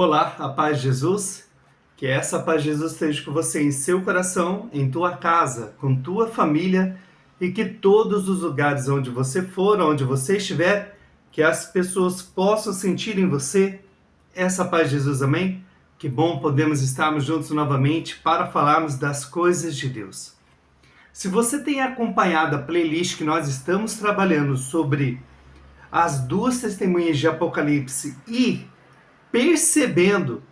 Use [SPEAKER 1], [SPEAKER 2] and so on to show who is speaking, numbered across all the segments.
[SPEAKER 1] Olá, a paz de Jesus. Que essa paz de Jesus esteja com você em seu coração, em tua casa, com tua família e que todos os lugares onde você for, onde você estiver, que as pessoas possam sentir em você essa paz de Jesus, amém? Que bom podemos estarmos juntos novamente para falarmos das coisas de Deus. Se você tem acompanhado a playlist que nós estamos trabalhando sobre as duas testemunhas de Apocalipse e percebendo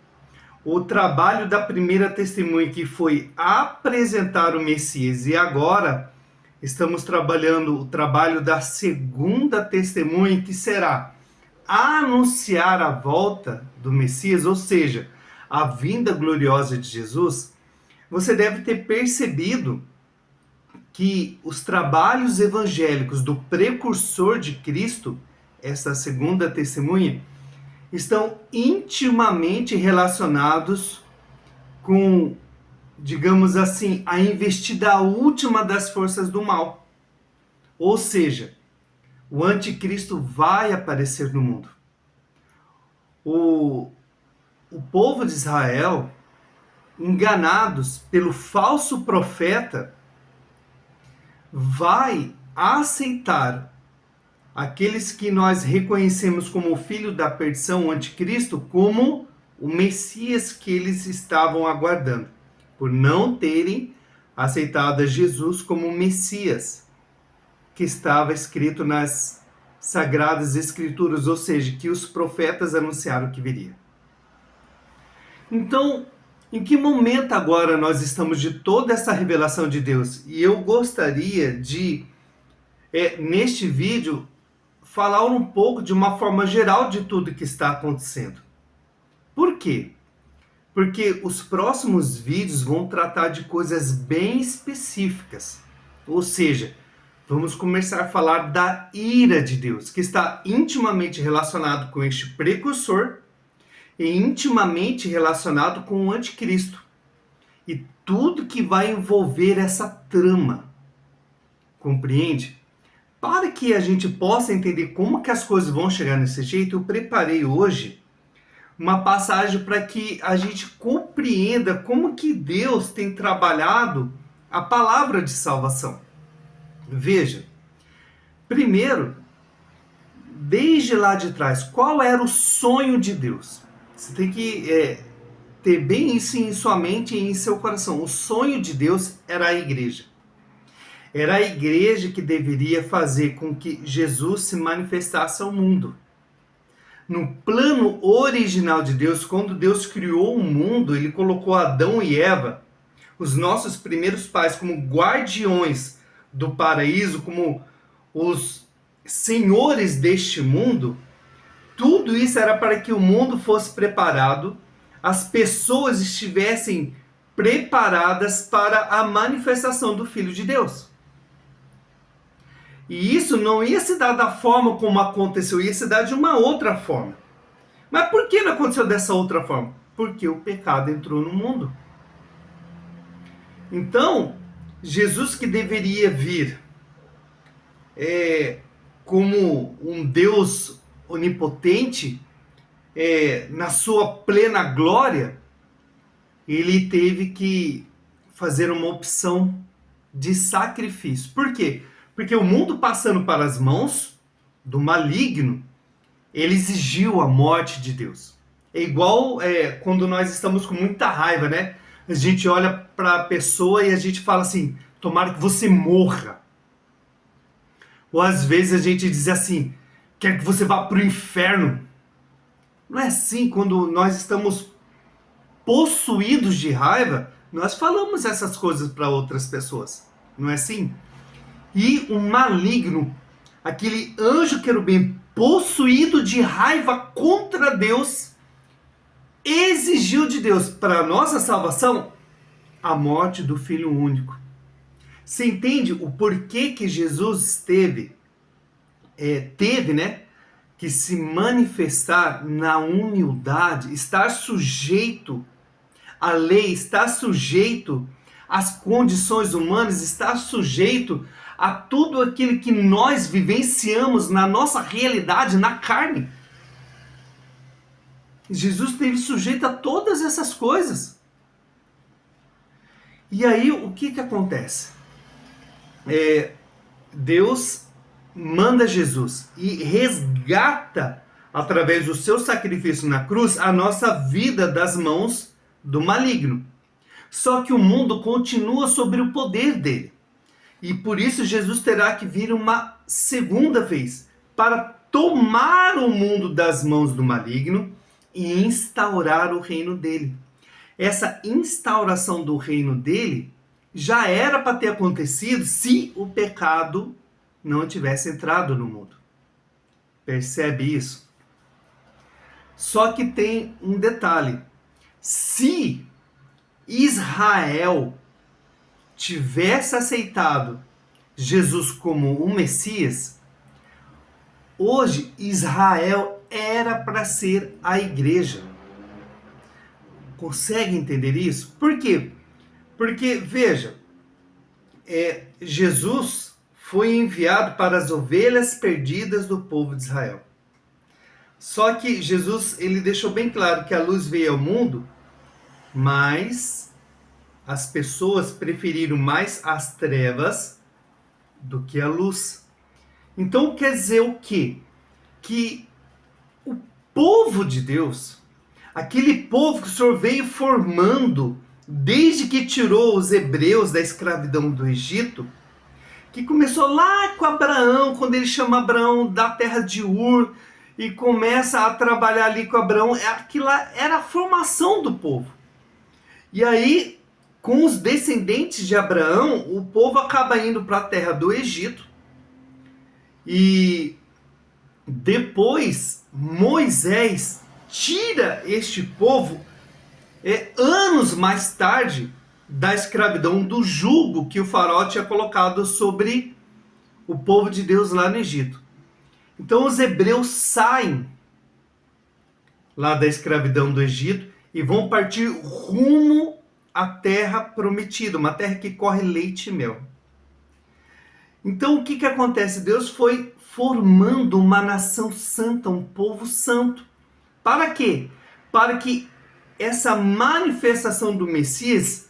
[SPEAKER 1] o trabalho da primeira testemunha, que foi apresentar o Messias, e agora estamos trabalhando o trabalho da segunda testemunha, que será anunciar a volta do Messias, ou seja, a vinda gloriosa de Jesus. Você deve ter percebido que os trabalhos evangélicos do precursor de Cristo, essa segunda testemunha, estão intimamente relacionados com, digamos assim, a investida última das forças do mal. Ou seja, o anticristo vai aparecer no mundo. O povo de Israel, enganados pelo falso profeta, vai aceitar aqueles que nós reconhecemos como o filho da perdição, o anticristo, como o Messias que eles estavam aguardando, por não terem aceitado Jesus como o Messias que estava escrito nas Sagradas Escrituras, ou seja, que os profetas anunciaram que viria. Então, em que momento agora nós estamos de toda essa revelação de Deus? E eu gostaria de, neste vídeo, falar um pouco de uma forma geral de tudo que está acontecendo. Por quê? Porque os próximos vídeos vão tratar de coisas bem específicas. Ou seja, vamos começar a falar da ira de Deus, que está intimamente relacionado com este precursor e intimamente relacionado com o anticristo. E tudo que vai envolver essa trama. Compreende? Para que a gente possa entender como que as coisas vão chegar nesse jeito, eu preparei hoje uma passagem para que a gente compreenda como que Deus tem trabalhado a palavra de salvação. Veja, primeiro, desde lá de trás, qual era o sonho de Deus? Você tem que ter bem isso em sua mente e em seu coração. O sonho de Deus era a igreja. Era a igreja que deveria fazer com que Jesus se manifestasse ao mundo. No plano original de Deus, quando Deus criou o mundo, ele colocou Adão e Eva, os nossos primeiros pais, como guardiões do paraíso, como os senhores deste mundo. Tudo isso era para que o mundo fosse preparado, as pessoas estivessem preparadas para a manifestação do Filho de Deus. E isso não ia se dar da forma como aconteceu, ia se dar de uma outra forma. Mas por que não aconteceu dessa outra forma? Porque o pecado entrou no mundo. Então, Jesus, que deveria vir como um Deus onipotente, na sua plena glória, ele teve que fazer uma opção de sacrifício. Por quê? Porque o mundo passando para as mãos do maligno, ele exigiu a morte de Deus. É igual quando nós estamos com muita raiva, né? A gente olha para a pessoa e a gente fala assim, tomara que você morra. Ou às vezes a gente diz assim, quer que você vá para o inferno. Não é assim. Quando nós estamos possuídos de raiva, nós falamos essas coisas para outras pessoas. Não é assim? E o maligno, aquele anjo querubim possuído de raiva contra Deus, exigiu de Deus, para a nossa salvação, a morte do Filho único. Você entende o porquê que Jesus teve que se manifestar na humildade, estar sujeito à lei, estar sujeito às condições humanas, estar sujeito a tudo aquilo que nós vivenciamos na nossa realidade, na carne. Jesus esteve sujeito a todas essas coisas. E aí, o que acontece? Deus manda Jesus e resgata, através do seu sacrifício na cruz, a nossa vida das mãos do maligno. Só que o mundo continua sobre o poder dele. E por isso Jesus terá que vir uma segunda vez para tomar o mundo das mãos do maligno e instaurar o reino dele. Essa instauração do reino dele já era para ter acontecido se o pecado não tivesse entrado no mundo. Percebe isso? Só que tem um detalhe. Se Israel tivesse aceitado Jesus como um Messias, hoje Israel era para ser a igreja. Consegue entender isso? Por quê? Porque, veja, Jesus foi enviado para as ovelhas perdidas do povo de Israel. Só que Jesus, ele deixou bem claro que a luz veio ao mundo, mas as pessoas preferiram mais as trevas do que a luz. Então quer dizer o quê? Que o povo de Deus, aquele povo que o Senhor veio formando desde que tirou os hebreus da escravidão do Egito, que começou lá com Abraão, quando ele chama Abraão da terra de Ur e começa a trabalhar ali com Abraão, aquilo lá era a formação do povo. E aí, com os descendentes de Abraão, o povo acaba indo para a terra do Egito. E depois Moisés tira este povo anos mais tarde da escravidão, do jugo que o faraó tinha colocado sobre o povo de Deus lá no Egito. Então os hebreus saem lá da escravidão do Egito e vão partir rumo à terra prometida, uma terra que corre leite e mel. Então o que acontece? Deus foi formando uma nação santa, um povo santo. Para quê? Para que essa manifestação do Messias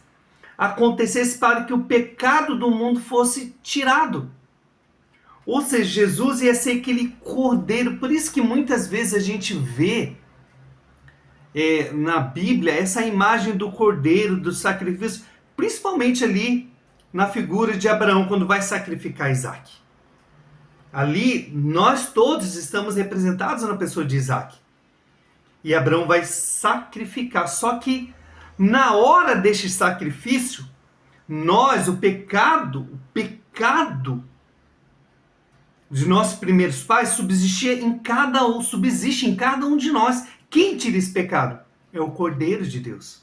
[SPEAKER 1] acontecesse, para que o pecado do mundo fosse tirado. Ou seja, Jesus ia ser aquele cordeiro. Por isso que muitas vezes a gente vê na Bíblia essa imagem do cordeiro, do sacrifício, principalmente ali na figura de Abraão, quando vai sacrificar Isaac. Ali, nós todos estamos representados na pessoa de Isaac. E Abraão vai sacrificar. Só que na hora deste sacrifício, nós, o pecado de nossos primeiros pais subsiste em cada um de nós. Quem tira esse pecado? É o Cordeiro de Deus.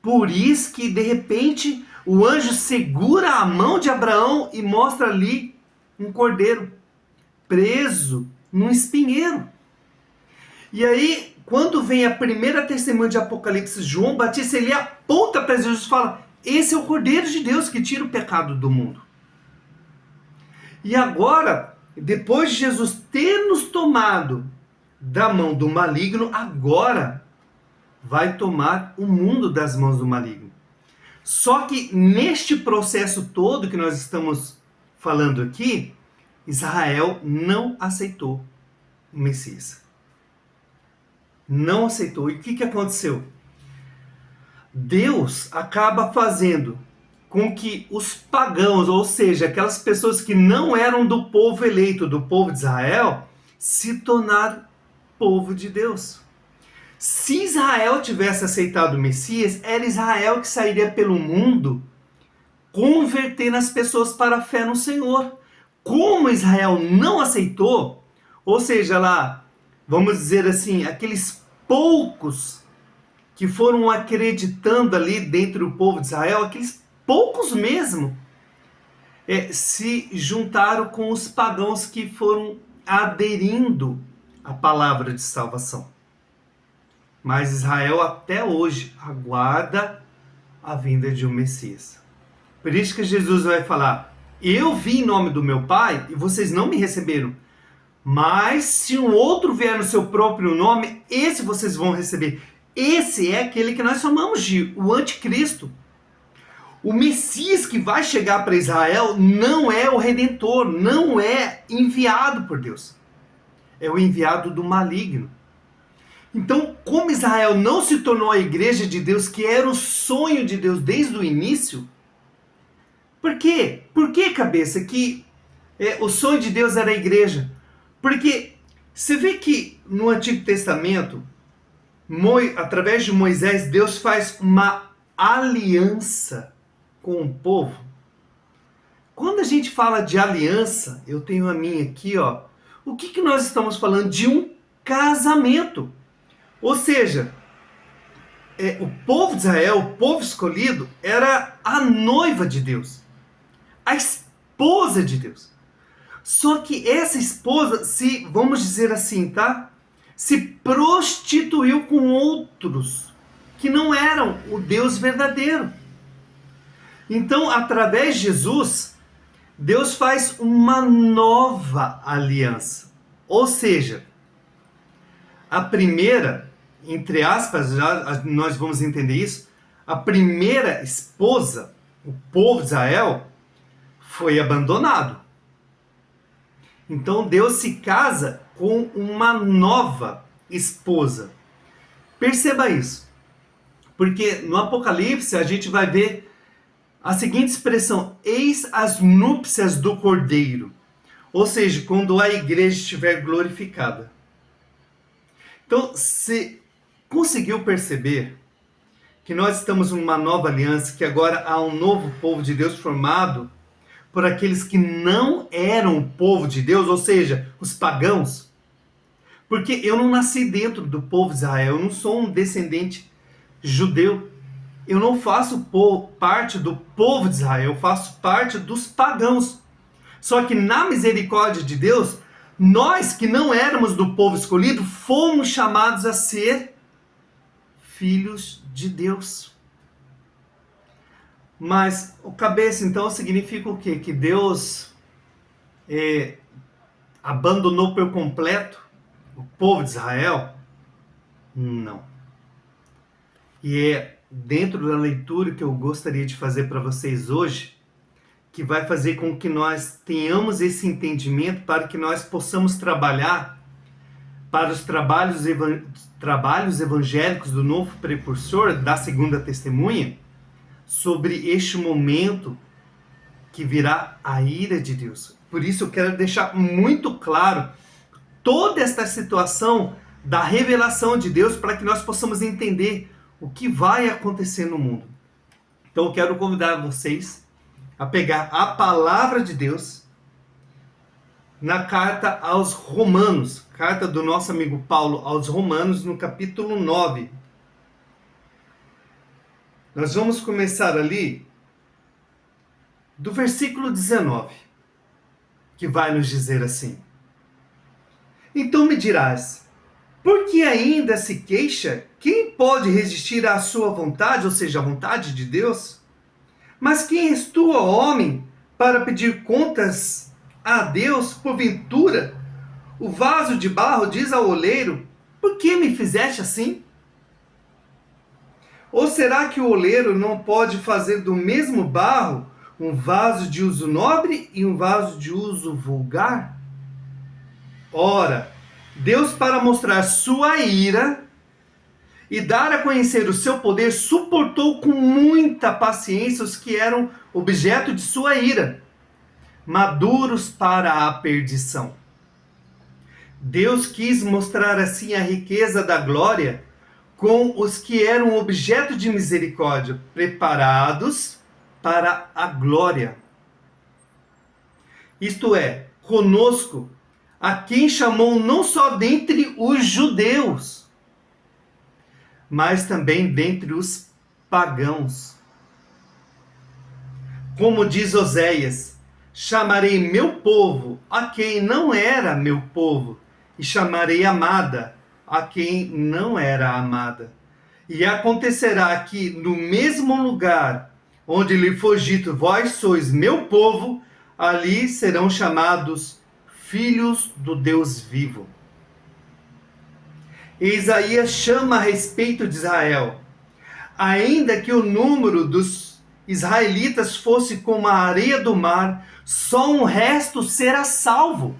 [SPEAKER 1] Por isso que, de repente, o anjo segura a mão de Abraão e mostra ali um cordeiro preso num espinheiro. E aí, quando vem a primeira testemunha de Apocalipse, João Batista, ele aponta para Jesus e fala: esse é o Cordeiro de Deus que tira o pecado do mundo. E agora, depois de Jesus ter nos tomado da mão do maligno, agora vai tomar o mundo das mãos do maligno. Só que neste processo todo que nós estamos falando aqui, Israel não aceitou o Messias. Não aceitou. E o que aconteceu? Deus acaba fazendo com que os pagãos, ou seja, aquelas pessoas que não eram do povo eleito, do povo de Israel, se tornaram povo de Deus. Se Israel tivesse aceitado o Messias, era Israel que sairia pelo mundo convertendo as pessoas para a fé no Senhor. Como Israel não aceitou, ou seja, lá, vamos dizer assim, aqueles poucos que foram acreditando ali dentro do povo de Israel, aqueles poucos mesmo, se juntaram com os pagãos que foram aderindo à palavra de salvação. Mas Israel até hoje aguarda a vinda de um Messias. Por isso que Jesus vai falar: eu vim em nome do meu Pai e vocês não me receberam. Mas se um outro vier no seu próprio nome, esse vocês vão receber. Esse é aquele que nós chamamos de o anticristo. O Messias que vai chegar para Israel não é o Redentor, não é enviado por Deus. É o enviado do maligno. Então, como Israel não se tornou a igreja de Deus, que era o sonho de Deus desde o início, por quê? Por que, cabeça, que o sonho de Deus era a igreja? Porque você vê que no Antigo Testamento, através de Moisés, Deus faz uma aliança com o povo. Quando a gente fala de aliança, eu tenho a minha aqui, ó. O que nós estamos falando? De um casamento. Ou seja, o povo de Israel, o povo escolhido, era a noiva de Deus, a esposa de Deus. Só que essa esposa, vamos dizer assim, tá? Se prostituiu com outros que não eram o Deus verdadeiro. Então, através de Jesus, Deus faz uma nova aliança. Ou seja, a primeira, entre aspas, já nós vamos entender isso, a primeira esposa, o povo de Israel, foi abandonado. Então Deus se casa com uma nova esposa. Perceba isso. Porque no Apocalipse a gente vai ver a seguinte expressão: eis as núpcias do Cordeiro. Ou seja, quando a igreja estiver glorificada. Então, você conseguiu perceber que nós estamos numa nova aliança, que agora há um novo povo de Deus formado por aqueles que não eram o povo de Deus, ou seja, os pagãos? Porque eu não nasci dentro do povo de Israel, eu não sou um descendente judeu. Eu não faço parte do povo de Israel, eu faço parte dos pagãos. Só que na misericórdia de Deus, nós que não éramos do povo escolhido, fomos chamados a ser filhos de Deus. Mas o cabeça então significa o quê? Que Deus abandonou por completo o povo de Israel? Não. E é dentro da leitura que eu gostaria de fazer para vocês hoje, que vai fazer com que nós tenhamos esse entendimento para que nós possamos trabalhar para os trabalhos evangélicos do novo precursor, da segunda testemunha, sobre este momento que virá a ira de Deus. Por isso eu quero deixar muito claro toda esta situação da revelação de Deus para que nós possamos entender o que vai acontecer no mundo. Então eu quero convidar vocês a pegar a palavra de Deus na carta aos Romanos, carta do nosso amigo Paulo aos Romanos, no capítulo 9. Nós vamos começar ali do versículo 19, que vai nos dizer assim: então me dirás, por que ainda se queixa? Quem pode resistir à sua vontade, ou seja, à vontade de Deus? Mas quem és tu, ó homem, para pedir contas a Deus? Porventura, o vaso de barro diz ao oleiro: por que me fizeste assim? Ou será que o oleiro não pode fazer do mesmo barro um vaso de uso nobre e um vaso de uso vulgar? Ora, Deus, para mostrar sua ira e dar a conhecer o seu poder, suportou com muita paciência os que eram objeto de sua ira, maduros para a perdição. Deus quis mostrar assim a riqueza da glória com os que eram objeto de misericórdia, preparados para a glória. Isto é, conosco, a quem chamou não só dentre os judeus, mas também dentre os pagãos. Como diz Oséias: chamarei meu povo a quem não era meu povo, e chamarei amada a quem não era amada. E acontecerá que no mesmo lugar onde lhe foi dito: vós sois meu povo, ali serão chamados filhos do Deus vivo. E Isaías chama a respeito de Israel. Ainda que o número dos israelitas fosse como a areia do mar, só um resto será salvo.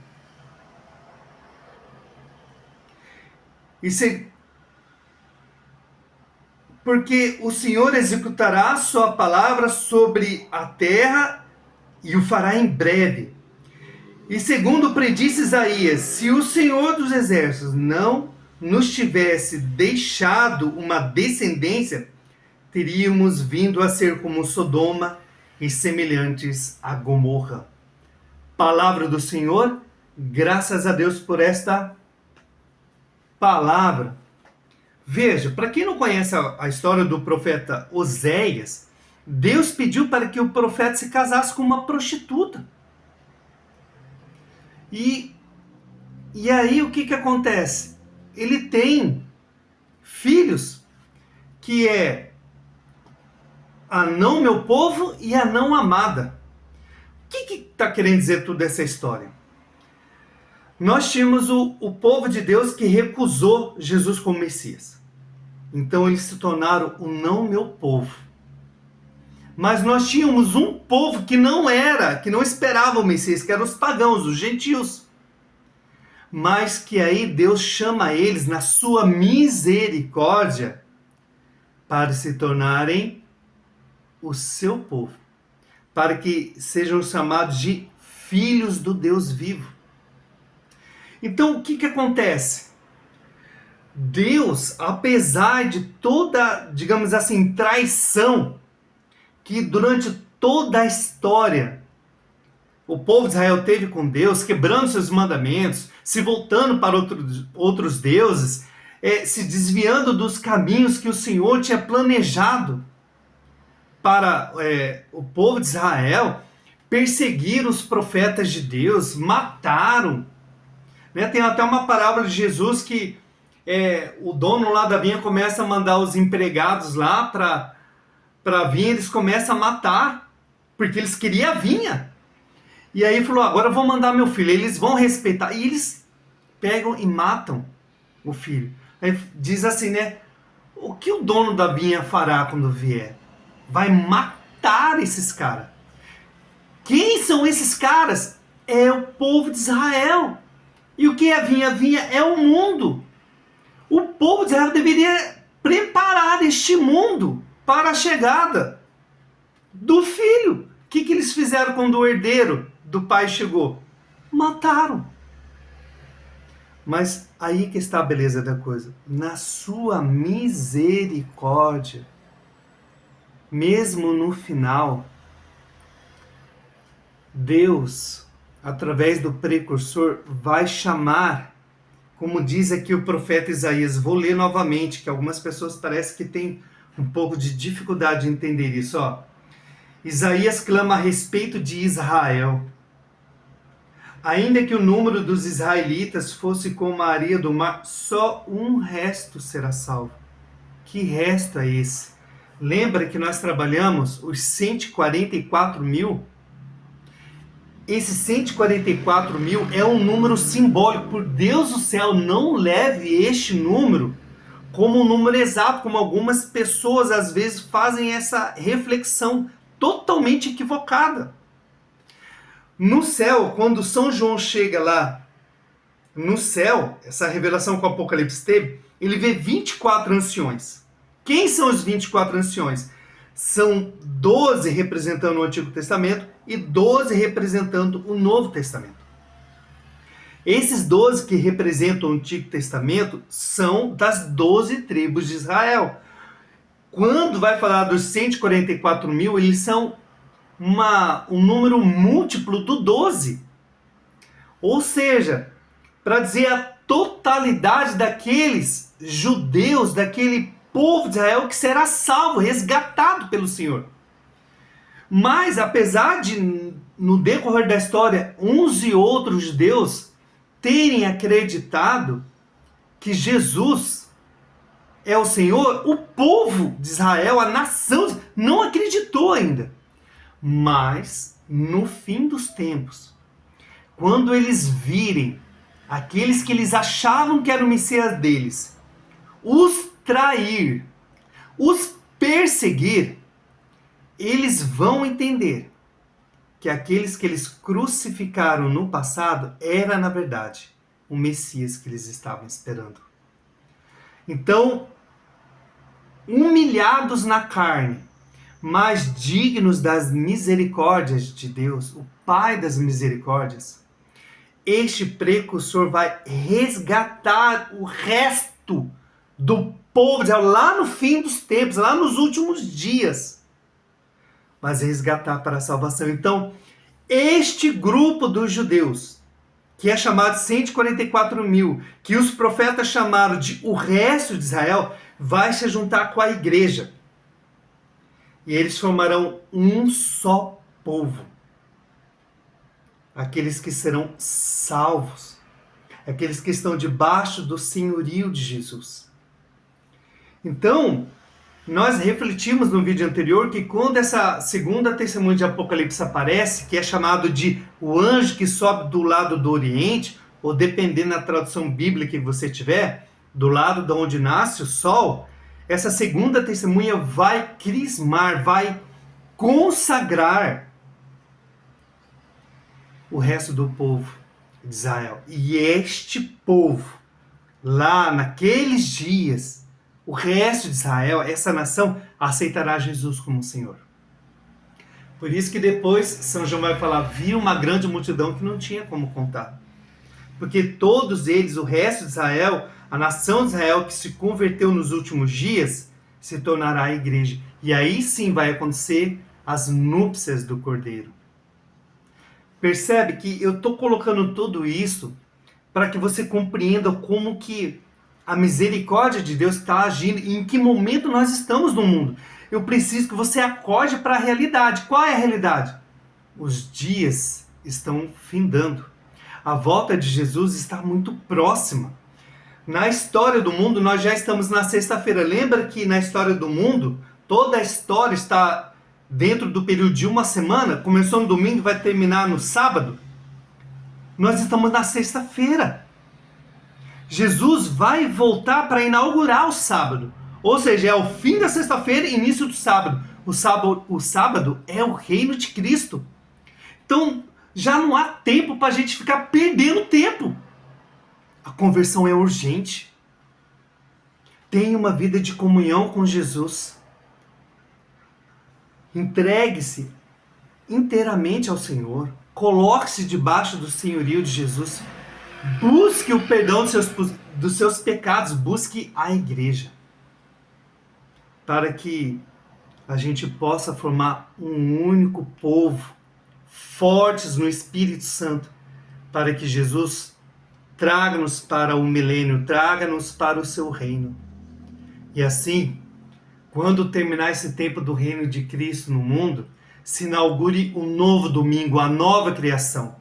[SPEAKER 1] Porque o Senhor executará sua palavra sobre a terra e o fará em breve. E segundo predisse Isaías, se o Senhor dos Exércitos não nos tivesse deixado uma descendência, teríamos vindo a ser como Sodoma e semelhantes a Gomorra. Palavra do Senhor, graças a Deus por esta palavra. Veja, para quem não conhece a história do profeta Oséias, Deus pediu para que o profeta se casasse com uma prostituta. E aí o que acontece? Ele tem filhos que é a não meu povo e a não amada. O que está querendo dizer toda essa história? Nós tínhamos o povo de Deus que recusou Jesus como Messias. Então eles se tornaram o não meu povo. Mas nós tínhamos um povo que não esperava o Messias, que eram os pagãos, os gentios. Mas que aí Deus chama eles na sua misericórdia para se tornarem o seu povo, para que sejam chamados de filhos do Deus vivo. Então o que acontece? Deus, apesar de toda, digamos assim, traição que durante toda a história o povo de Israel teve com Deus, quebrando seus mandamentos, se voltando para outros deuses, se desviando dos caminhos que o Senhor tinha planejado para o povo de Israel, perseguiram os profetas de Deus, mataram. Tem até uma parábola de Jesus que o dono lá da vinha começa a mandar os empregados lá para vinha, eles começam a matar, porque eles queriam a vinha. E aí falou, agora eu vou mandar meu filho, eles vão respeitar. E eles pegam e matam o filho. Aí diz assim, o que o dono da vinha fará quando vier? Vai matar esses caras. Quem são esses caras? É o povo de Israel. E o que é a vinha? A vinha é o mundo. O povo de Israel deveria preparar este mundo para a chegada do filho. O que eles fizeram quando o herdeiro do pai chegou? Mataram. Mas aí que está a beleza da coisa. Na sua misericórdia, mesmo no final, Deus, através do precursor, vai chamar, como diz aqui o profeta Isaías, vou ler novamente, que algumas pessoas parecem que têm um pouco de dificuldade de entender isso. Isaías clama a respeito de Israel. Ainda que o número dos israelitas fosse como a areia do mar, só um resto será salvo. Que resto é esse? Lembra que nós trabalhamos os 144 mil? Esse 144 mil é um número simbólico. Por Deus do céu, não leve este número como um número exato, como algumas pessoas às vezes fazem essa reflexão totalmente equivocada. No céu, quando São João chega lá no céu, essa revelação que o Apocalipse teve, ele vê 24 anciões. Quem são os 24 anciões? São 12 representando o Antigo Testamento e 12 representando o Novo Testamento. Esses 12 que representam o Antigo Testamento são das 12 tribos de Israel. Quando vai falar dos 144 mil, eles são um número múltiplo do 12. Ou seja, para dizer a totalidade daqueles judeus, daquele povo de Israel que será salvo, resgatado pelo Senhor. Mas, apesar de, no decorrer da história, uns e outros judeus terem acreditado que Jesus é o Senhor, o povo de Israel, a nação, não acreditou ainda. Mas, no fim dos tempos, quando eles virem aqueles que eles achavam que era o Messias deles, os trair, os perseguir, eles vão entender que aqueles que eles crucificaram no passado era, na verdade, o Messias que eles estavam esperando. Então, humilhados na carne, mas dignos das misericórdias de Deus, o Pai das misericórdias, este precursor vai resgatar o resto do povo lá no fim dos tempos, lá nos últimos dias, mas resgatar para a salvação. Então, este grupo dos judeus, que é chamado 144 mil, que os profetas chamaram de o resto de Israel, vai se juntar com a igreja. E eles formarão um só povo. Aqueles que serão salvos. Aqueles que estão debaixo do senhorio de Jesus. Então, nós refletimos no vídeo anterior que quando essa segunda testemunha de Apocalipse aparece, que é chamado de o anjo que sobe do lado do Oriente, ou dependendo da tradução bíblica que você tiver, do lado de onde nasce o sol, essa segunda testemunha vai crismar, vai consagrar o resto do povo de Israel. E este povo, lá naqueles dias, o resto de Israel, essa nação, aceitará Jesus como Senhor. Por isso que depois São João vai falar, viu uma grande multidão que não tinha como contar. Porque todos eles, o resto de Israel, a nação de Israel que se converteu nos últimos dias, se tornará a igreja. E aí sim vai acontecer as núpcias do Cordeiro. Percebe que eu estou colocando tudo isso para que você compreenda como que a misericórdia de Deus está agindo e em que momento nós estamos no mundo. Eu preciso que você acorde para a realidade. Qual é a realidade? Os dias estão findando. A volta de Jesus está muito próxima. Na história do mundo, nós já estamos na sexta-feira. Lembra que na história do mundo, toda a história está dentro do período de uma semana? Começou no domingo e vai terminar no sábado? Nós estamos na sexta-feira. Jesus vai voltar para inaugurar o sábado. Ou seja, é o fim da sexta-feira e início do sábado. O sábado é o reino de Cristo. Então, já não há tempo para a gente ficar perdendo tempo. A conversão é urgente. Tenha uma vida de comunhão com Jesus. Entregue-se inteiramente ao Senhor. Coloque-se debaixo do senhorio de Jesus. Busque o perdão dos seus pecados. Busque a igreja. Para que a gente possa formar um único povo, fortes no Espírito Santo, para que Jesus traga-nos para o milênio, traga-nos para o seu reino. E assim, quando terminar esse tempo do reino de Cristo no mundo, se inaugure um novo domingo, a nova criação.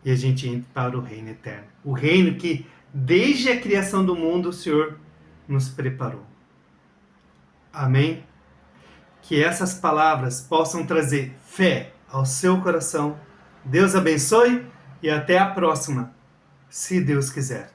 [SPEAKER 1] E a gente entre para o reino eterno. O reino que, desde a criação do mundo, o Senhor nos preparou. Amém? Que essas palavras possam trazer fé ao seu coração. Deus abençoe e até a próxima, se Deus quiser.